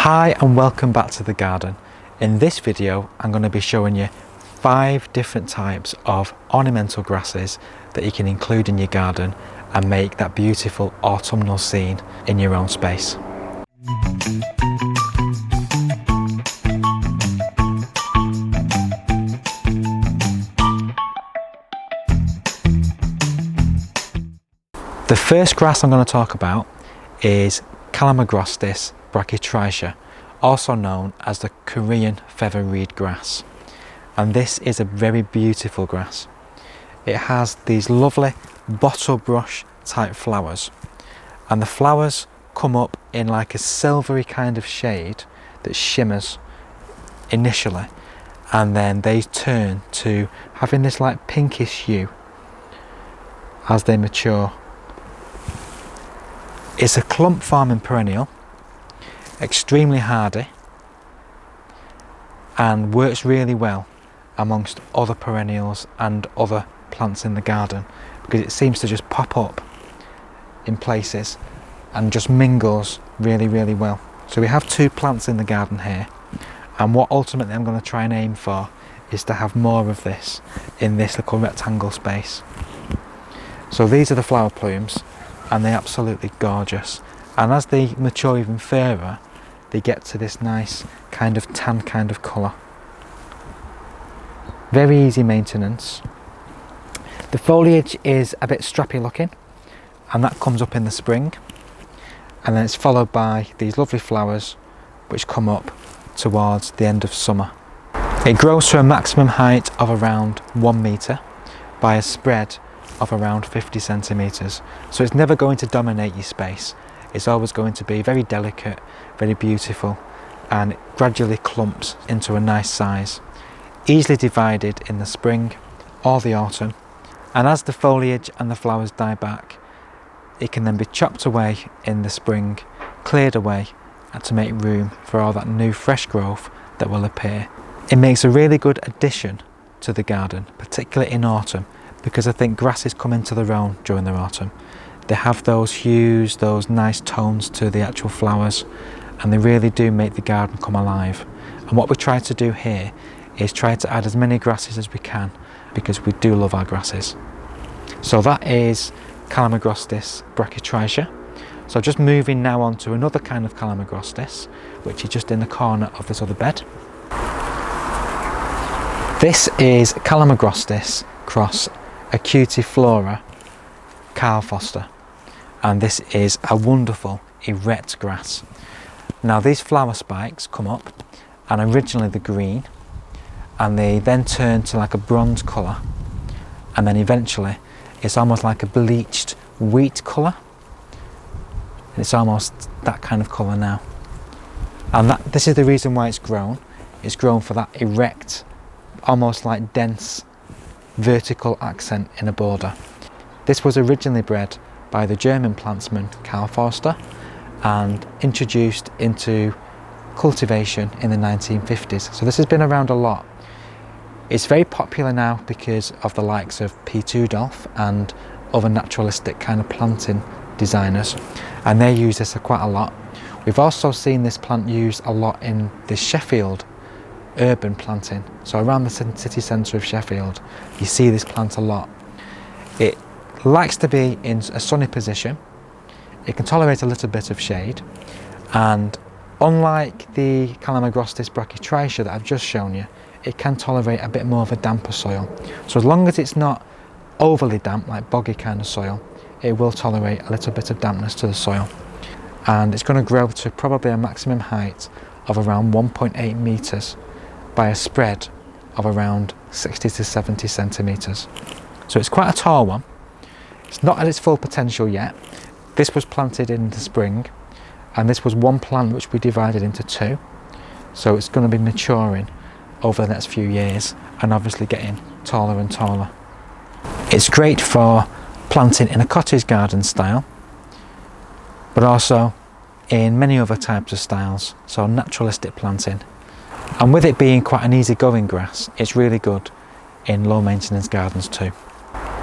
Hi and welcome back to the garden. In this video I'm going to be showing you 5 different types of ornamental grasses that you can include in your garden and make that beautiful autumnal scene in your own space. The first grass I'm going to talk about is Calamagrostis brachytricha, also known as the Korean feather reed grass, and this is a very beautiful grass. It has these lovely bottle brush type flowers, and the flowers come up in like a silvery kind of shade that shimmers initially, and then they turn to having this like pinkish hue as they mature. It's a clump forming perennial, extremely hardy, and works really well amongst other perennials and other plants in the garden because it seems to just pop up in places and just mingles really well. So we have 2 plants in the garden here, and what ultimately I'm going to try and aim for is to have more of this in this little rectangle space. So these are the flower plumes, and they're absolutely gorgeous, and as they mature even further they get to this nice kind of tan kind of colour. Very easy maintenance. The foliage is a bit strappy looking, and that comes up in the spring, and then it's followed by these lovely flowers which come up towards the end of summer. It grows to a maximum height of around 1 metre by a spread of around 50 centimetres, so it's never going to dominate your space. It's always going to be very delicate, very beautiful, and it gradually clumps into a nice size, easily divided in the spring or the autumn, and as the foliage and the flowers die back, it can then be chopped away in the spring, cleared away, and to make room for all that new fresh growth that will appear. It makes a really good addition to the garden, particularly in autumn, because I think grasses come into their own during the autumn. They have those hues, those nice tones to the actual flowers, and they really do make the garden come alive. And what we try to do here is try to add as many grasses as we can, because we do love our grasses. So that is Calamagrostis brachytricha. So just moving now on to another kind of Calamagrostis, which is just in the corner of this other bed. This is Calamagrostis cross acutiflora Karl Foerster, and this is a wonderful erect grass. Now these flower spikes come up, and originally they're green, and they then turn to like a bronze colour, and then eventually it's almost like a bleached wheat colour, and it's almost that kind of colour now. And this is the reason why it's grown. It's grown for that erect, almost like dense vertical accent in a border. This was originally bred by the German plantsman Karl Foerster and introduced into cultivation in the 1950s. So this has been around a lot. It's very popular now because of the likes of P. Dolph and other naturalistic kind of planting designers, and they use this quite a lot. We've also seen this plant used a lot in the Sheffield urban planting. So around the city centre of Sheffield you see this plant a lot. It likes to be in a sunny position, it can tolerate a little bit of shade, and unlike the Calamagrostis brachytricha that I've just shown you, it can tolerate a bit more of a damper soil. So as long as it's not overly damp, like boggy kind of soil, it will tolerate a little bit of dampness to the soil, and it's going to grow to probably a maximum height of around 1.8 metres by a spread of around 60 to 70 centimetres. So it's quite a tall one. It's not at its full potential yet. This was planted in the spring, and this was one plant which we divided into 2. So it's going to be maturing over the next few years and obviously getting taller and taller. It's great for planting in a cottage garden style, but also in many other types of styles, so naturalistic planting. And with it being quite an easy-going grass, it's really good in low maintenance gardens too.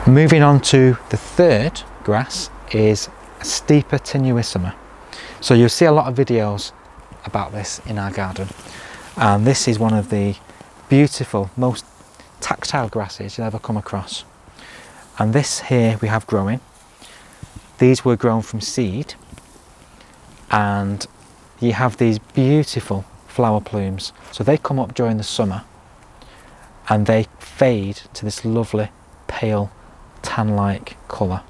Moving on to the third grass is Stipa tenuissima. So you'll see a lot of videos about this in our garden. And this is one of the beautiful, most tactile grasses you'll ever come across. And this here we have growing. These were grown from seed, and you have these beautiful flower plumes. So they come up during the summer and they fade to this lovely pale tan-like colour.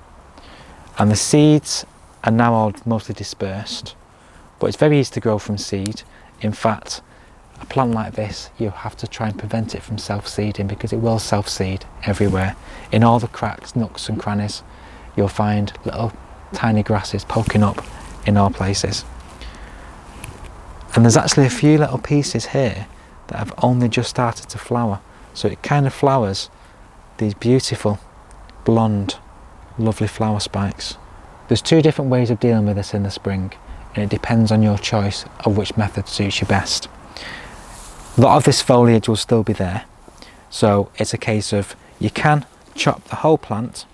And the seeds are now all mostly dispersed, but it's very easy to grow from seed. In fact, a plant like this, you have to try and prevent it from self-seeding, because it will self-seed everywhere. In all the cracks, nooks and crannies, you'll find little tiny grasses poking up in all places. And there's actually a few little pieces here that have only just started to flower. So it kind of flowers these beautiful, blonde, lovely flower spikes. There's two different ways of dealing with this in the spring, and it depends on your choice of which method suits you best. A lot of this foliage will still be there, so it's a case of you can chop the whole plant,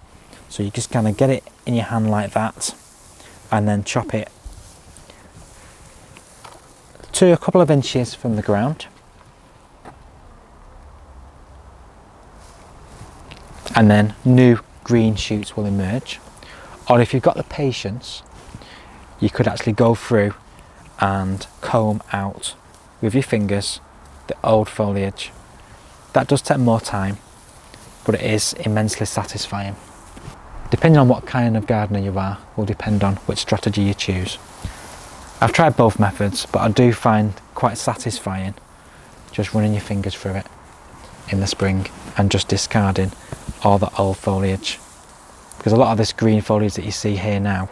so you just kind of get it in your hand like that and then chop it to a couple of inches from the ground, and then new green shoots will emerge. Or if you've got the patience, you could actually go through and comb out with your fingers the old foliage. That does take more time, but it is immensely satisfying. Depending on what kind of gardener you are, will depend on which strategy you choose. I've tried both methods, but I do find quite satisfying just running your fingers through it in the spring and just discarding all the old foliage, because a lot of this green foliage that you see here now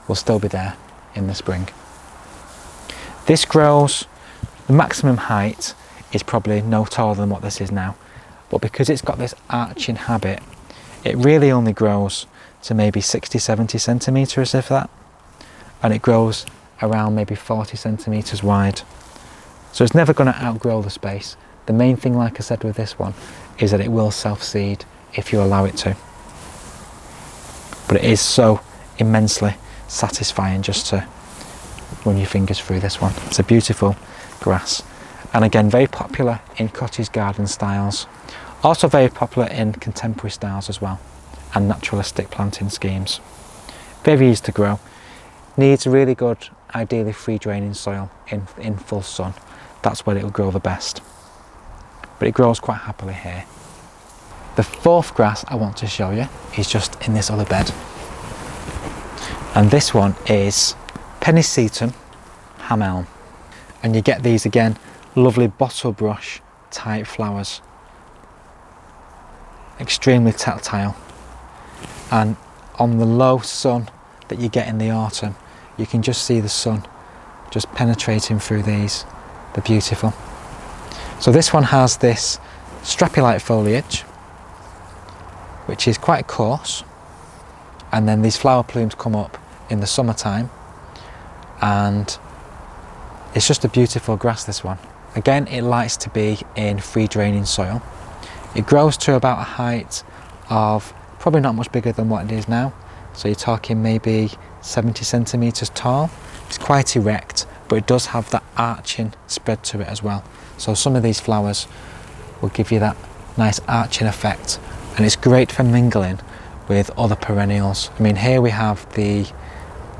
will still be there in the spring. This grows, the maximum height is probably no taller than what this is now, but because it's got this arching habit, it really only grows to maybe 60-70 centimetres, if that, and it grows around maybe 40 centimetres wide. So it's never going to outgrow the space. The main thing, like I said with this one, is that it will self-seed if you allow it to. But it is so immensely satisfying just to run your fingers through this one. It's a beautiful grass, and again very popular in cottage garden styles, also very popular in contemporary styles as well, and naturalistic planting schemes. Very easy to grow, needs really good, ideally free draining soil in full sun. That's where it will grow the best, but it grows quite happily here. The fourth grass I want to show you is just in this other bed, and this one is Pennisetum, Hameln, and you get these again lovely bottle brush type flowers, extremely tactile, and on the low sun that you get in the autumn, you can just see the sun just penetrating through these. They're beautiful. So this one has this strappy-like foliage, which is quite coarse, and then these flower plumes come up in the summertime, and it's just a beautiful grass, this one. Again, it likes to be in free draining soil. It grows to about a height of probably not much bigger than what it is now, so you're talking maybe 70 centimetres tall. It's quite erect, but it does have that arching spread to it as well. So some of these flowers will give you that nice arching effect, and it's great for mingling with other perennials. I mean, here we have the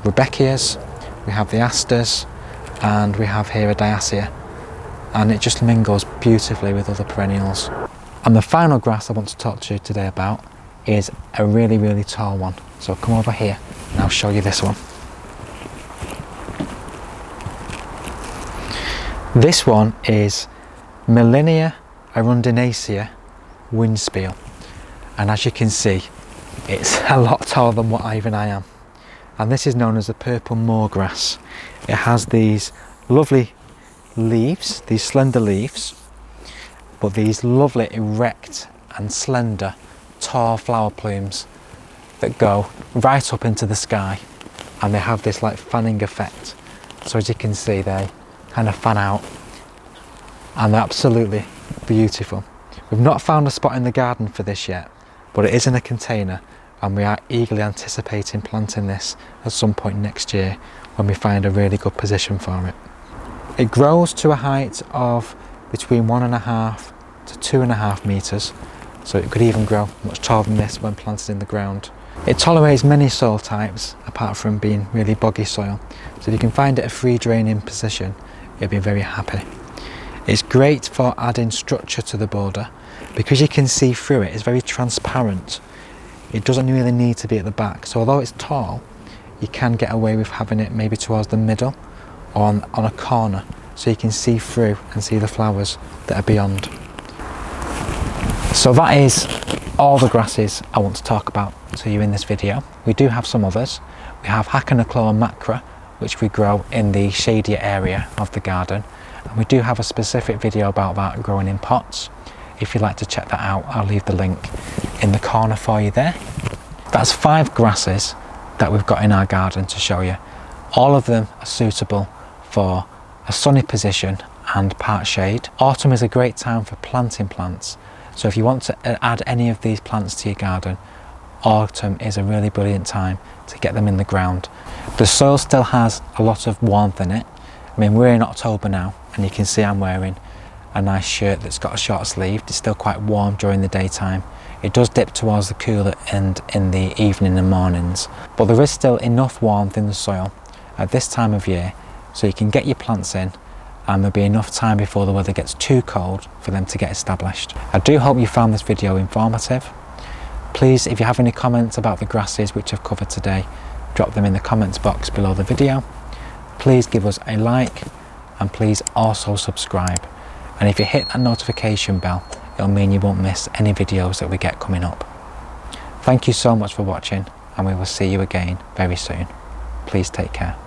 Rebecchias, we have the asters, and we have here a diacia, and it just mingles beautifully with other perennials. And the final grass I want to talk to you today about is a really, really tall one. So come over here and I'll show you this one. This one is Molinia arundinacea Windspiel, and as you can see, it's a lot taller than what I am. And this is known as the purple moorgrass. It has these lovely leaves, these slender leaves, but these lovely erect and slender tall flower plumes that go right up into the sky, and they have this like fanning effect. So as you can see, they kind of fan out, and they're absolutely beautiful. We've not found a spot in the garden for this yet, but it is in a container, and we are eagerly anticipating planting this at some point next year when we find a really good position for it. It grows to a height of between 1.5 to 2.5 metres, so it could even grow much taller than this when planted in the ground. It tolerates many soil types apart from being really boggy soil, so if you can find it a free draining position, you'll be very happy. It's great for adding structure to the border because you can see through it. It's very transparent. It doesn't really need to be at the back, so although it's tall, you can get away with having it maybe towards the middle or on a corner, so you can see through and see the flowers that are beyond. So that is all the grasses I want to talk about to you in this video. We do have some others. We have Hameln macra, which we grow in the shadier area of the garden, and we do have a specific video about that growing in pots. If you'd like to check that out, I'll leave the link in the corner for you there. That's 5 grasses that we've got in our garden to show you. All of them are suitable for a sunny position and part shade. Autumn is a great time for planting plants, so if you want to add any of these plants to your garden, autumn is a really brilliant time to get them in the ground. The soil still has a lot of warmth in it. I mean, we're in October now, and you can see I'm wearing a nice shirt that's got a short sleeve. It's still quite warm during the daytime. It does dip towards the cooler end in the evening and mornings, but there is still enough warmth in the soil at this time of year so you can get your plants in, and there'll be enough time before the weather gets too cold for them to get established. I do hope you found this video informative. Please, if you have any comments about the grasses which I've covered today, drop them in the comments box below the video. Please give us a like, and please also subscribe. And if you hit that notification bell, it'll mean you won't miss any videos that we get coming up. Thank you so much for watching, and we will see you again very soon. Please take care.